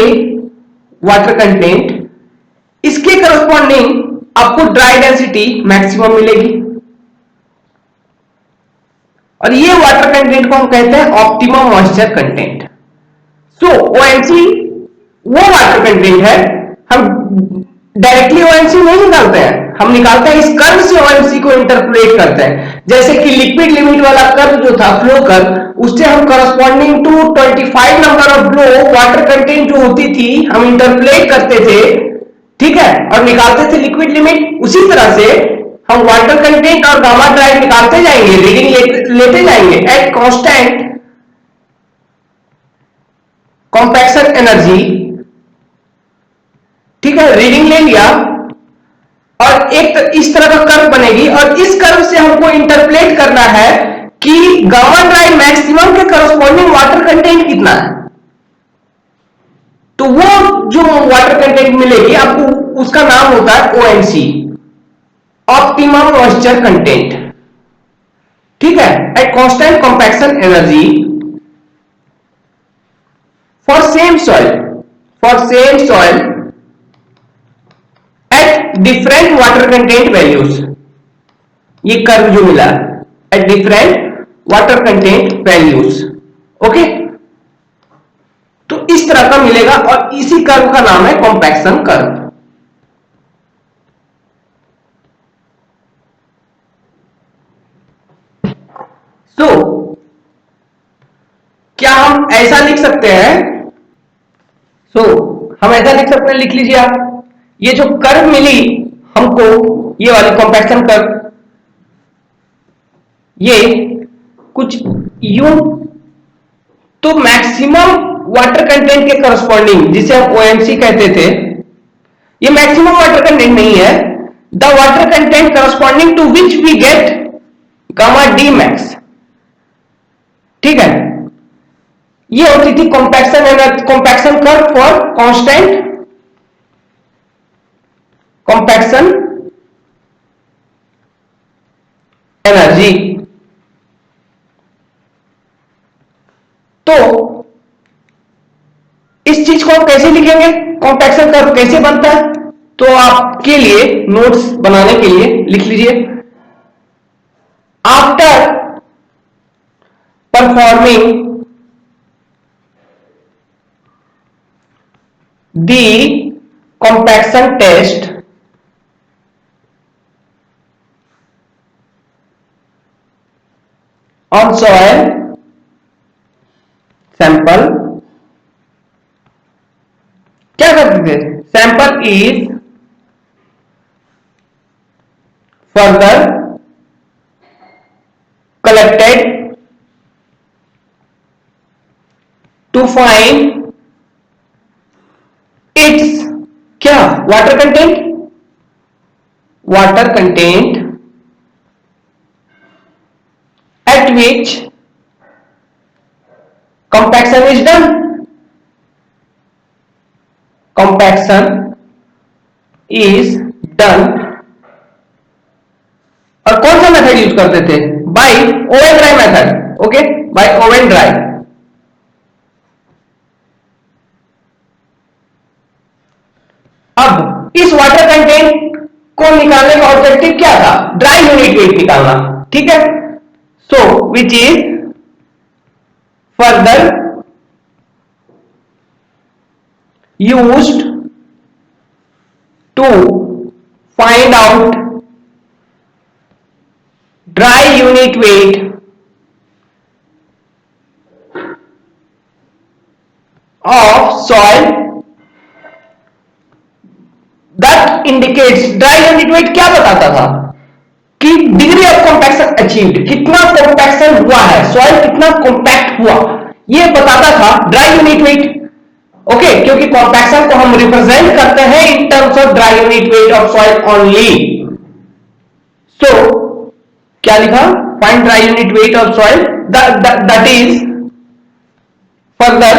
वाटर कंटेंट, इसके करस्पॉन्डिंग आपको ड्राई डेंसिटी मैक्सिमम मिलेगी, और ये वाटर कंटेंट को हम कहते हैं ऑप्टिमम मॉइस्चर कंटेंट। सो OMC वो वाटर कंटेंट है, हम डायरेक्टली OMC नहीं निकालते हैं, हम निकालते हैं इस कर्व से OMC को इंटरपोलेट करते हैं। जैसे कि लिक्विड लिमिट वाला कर्व जो था फ्लो कर्व, उससे हम corresponding to 25 number of flow water content जो होती थी हम इंटरपोलेट करते थे, ठीक है, और निकालते थे लिक्विड लिमिट। उसी तरह से हम वाटर कंटेंट और गामा ड्राई निकालते जाएंगे, रीडिंग लेते जाएंगे एट कांस्टेंट कॉम्पैक्शन एनर्जी, ठीक है, रीडिंग ले लिया, और एक इस तरह का कर्व बनेगी, और इस कर्व से हमको इंटरपोलेट करना है कि गामा ड्राई मैक्सिमम के करस्पॉन्डिंग वाटर कंटेंट कितना है। तो वो जो वाटर कंटेंट मिलेगी आपको, उसका नाम होता है OMC, ऑप्टिमम मॉइस्चर कंटेंट, ठीक है, at constant compaction energy for same soil eight different water content values. ये कर्व जो मिला eight different water content values, okay. तो इस तरह का मिलेगा, और इसी कर्व का नाम है कॉम्पैक्शन कर्व। सो क्या हम ऐसा लिख सकते हैं, हम ऐसा लिख सकते हैं, लिख लीजिए आप, ये जो कर्व मिली हमको, ये वाली कॉम्पैक्शन कर्व, ये कुछ यूं, तो मैक्सिमम वाटर कंटेंट के करस्पॉन्डिंग जिसे हम OMC कहते थे, ये मैक्सिमम वाटर कंटेंट नहीं है, the water content corresponding to which we get gamma D max. ठीक है, ये होती थी compaction curve for constant compaction energy. तो इस चीज को हम कैसे लिखेंगे, कॉम्पैक्शन कर्व कैसे बनता है, तो आपके लिए नोट्स बनाने के लिए लिख लीजिए, after performing the compaction test on soil sample, क्या करते थे, sample is further collected to find its क्या water content at which compaction is done, compaction is done। और कौन सा मेथड यूज करते थे, by oven dry method. Okay, by oven dry. अब इस वाटर कंटेंट को निकालने का ऑब्जेक्टिव क्या था, ड्राई यूनिट वेट निकालना। ठीक है, so which is further used to find out dry unit weight of soil that indicates dry unit weight क्या बताता था कि डिग्री ऑफ कॉम्पैक्शन अचीव्ड, कितना कॉम्पैक्शन हुआ है, सॉइल कितना कॉम्पैक्ट हुआ, ये बताता था ड्राई यूनिट वेट। ओके, क्योंकि कॉम्पैक्शन को हम रिप्रेजेंट करते हैं in terms of dry unit weight of soil only. So क्या लिखा, find dry unit weight of soil that is further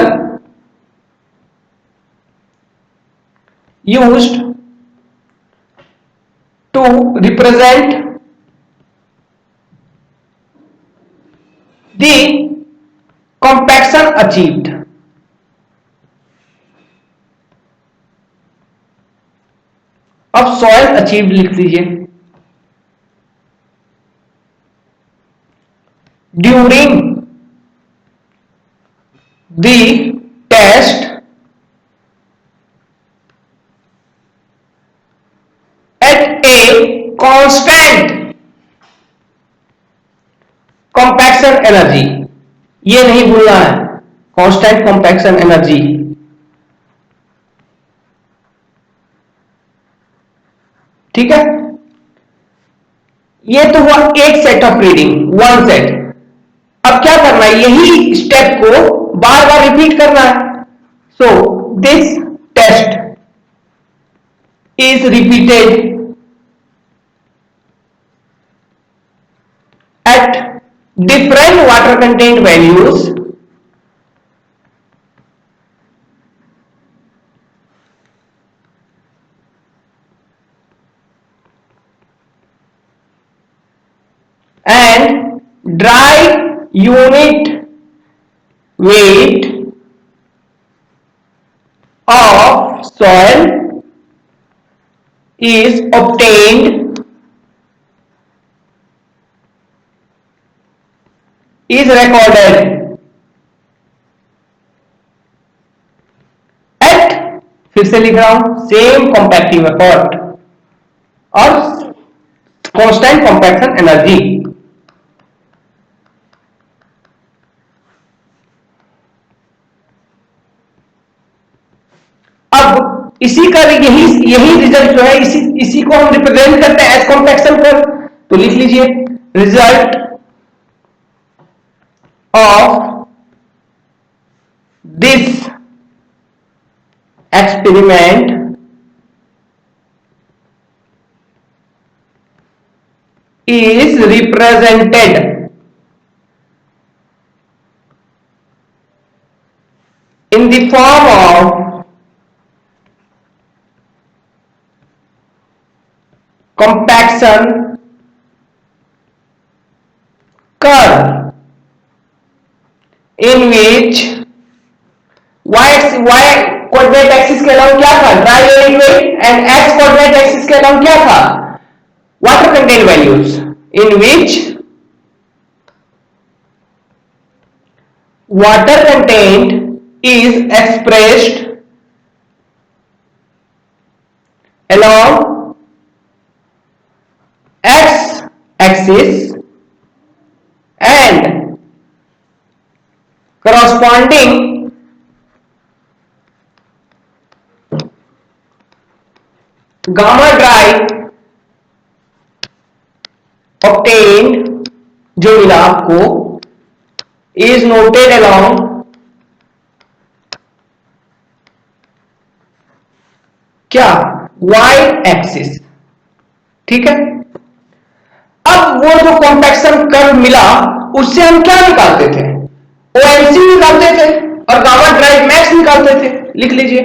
used to represent the compaction achieved. अब soil achieved लिख लीजिए, during the test at a constant compaction energy, ये नहीं भूलना है, constant compaction energy. ठीक है, ये तो हुआ एक set of reading, one set. अब क्या करना है, यही स्टेप को बार बार रिपीट करना है। So this test is repeated at different water content values and dry unit weight of soil is obtained, is recorded at, फिर से लिख रहा हूं, सेम कॉम्पैक्टिव एफर्ट और कांस्टेंट कॉम्पैक्शन एनर्जी। अब इसी का यही रिजल्ट जो है, इसी को हम रिप्रेजेंट करते हैं एज कॉम्पैक्शन कर्व। तो लिख लीजिए, result of this experiment is represented in the form of compaction curve in which y coordinate axis के अलावा क्या था, dry unit wait, and x coordinate axis के अलावा क्या था, water content values, in which water content is expressed along x axis and corresponding gamma dry obtained जो मिला आपको is noted along क्या, y axis। ठीक है, अब वो जो कॉम्पैक्शन कर्व मिला उससे हम क्या निकालते थे, OMC निकालते थे और गामा ड्राइव मैक्स निकालते थे। लिख लीजिए,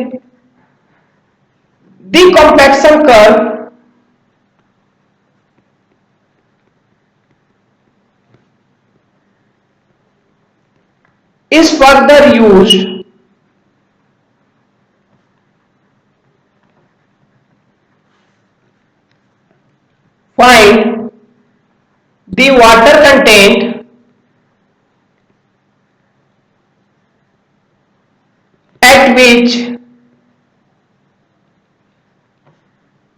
the compaction curve is further used find the water content at which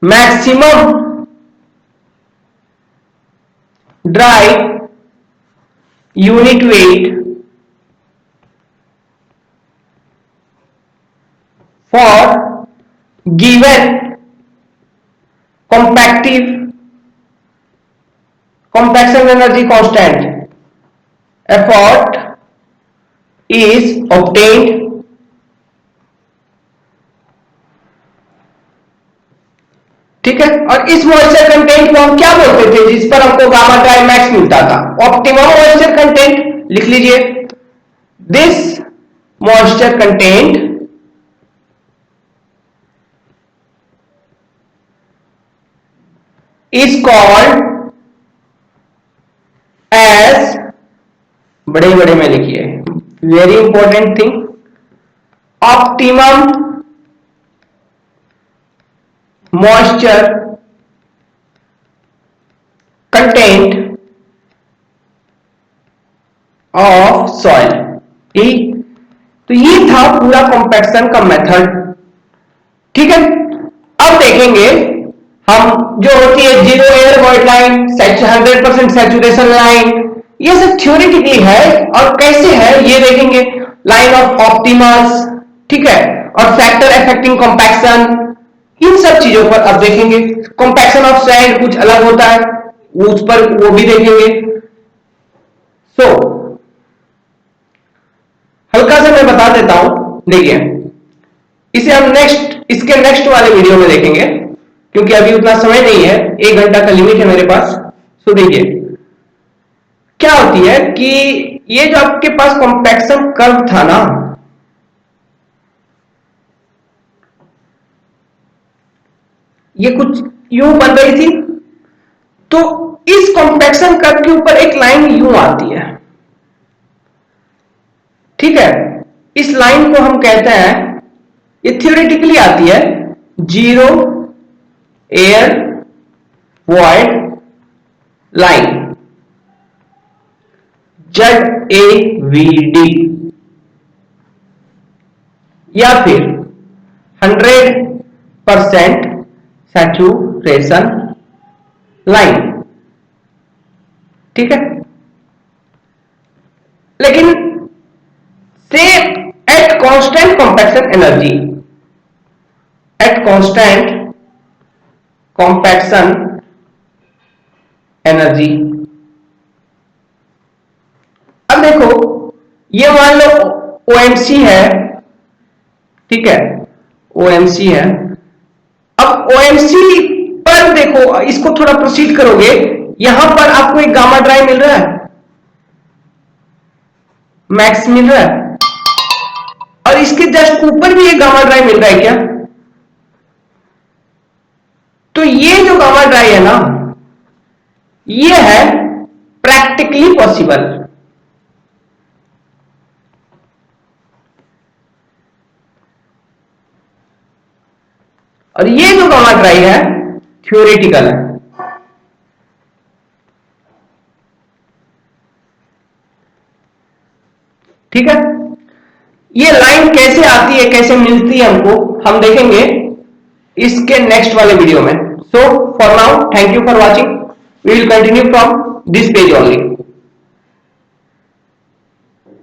maximum dry unit weight for given compaction energy constant effort is obtained। ठीक है, और इस मॉइस्चर कंटेंट को हम क्या बोलते थे जिस पर हमको गामा ड्राई मैक्स मिलता था, ऑप्टिमम मॉइस्चर कंटेंट। लिख लीजिए, this moisture content is called as, बड़े बड़े में लिखिए, very important thing, optimum moisture content of soil. ठीक, तो ये था पूरा कॉम्पैक्शन का मेथड। ठीक है, अब देखेंगे हम जो होती है zero air void line, 100% saturation line, ये सब थ्योरेटिकली है और कैसे है ये देखेंगे, लाइन ऑफ ऑप्टिमस, ठीक है, और फैक्टर अफेक्टिंग कॉम्पैक्शन, इन सब चीजों पर अब देखेंगे। कॉम्पैक्शन ऑफ सैंड कुछ अलग होता है, उस पर वो भी देखेंगे। सो हल्का सा मैं बता देता हूं, देखिए इसे हम इसके नेक्स्ट वाले वीडियो में देखेंगे क्योंकि अभी उतना समय नहीं है, 1 घंटा का लिमिट है मेरे पास। सो देखिए क्या होती है कि ये जो आपके पास कॉम्पैक्शन कर्व था ना, ये कुछ यूं बन रही थी, तो इस कॉम्पैक्शन कर्व के ऊपर एक लाइन यूं आती है। ठीक है, इस लाइन को हम कहते हैं, ये थ्योरेटिकली आती है zero air void line, ZAVD, या फिर 100% सैचुरेशन लाइन। ठीक है, लेकिन से at constant compaction energy, at constant compaction energy. अब देखो ये मान लो OMC है, ठीक है, OMC है। अब OMC पर देखो, इसको थोड़ा प्रोसीड करोगे यहां पर आपको एक गामा ड्राई मिल रहा है, मैक्स मिल रहा है, और इसके जस्ट ऊपर भी एक गामा ड्राई मिल रहा है क्या? तो ये जो गामा ड्राई है ना, ये है प्रैक्टिकली पॉसिबल। और ये जो गामा ड्राई है थ्योरेटिकल है। ठीक है, ये लाइन कैसे आती है, कैसे मिलती है हमको, हम देखेंगे इसके नेक्स्ट वाले वीडियो में। So for now thank you for watching, we will continue from this page only.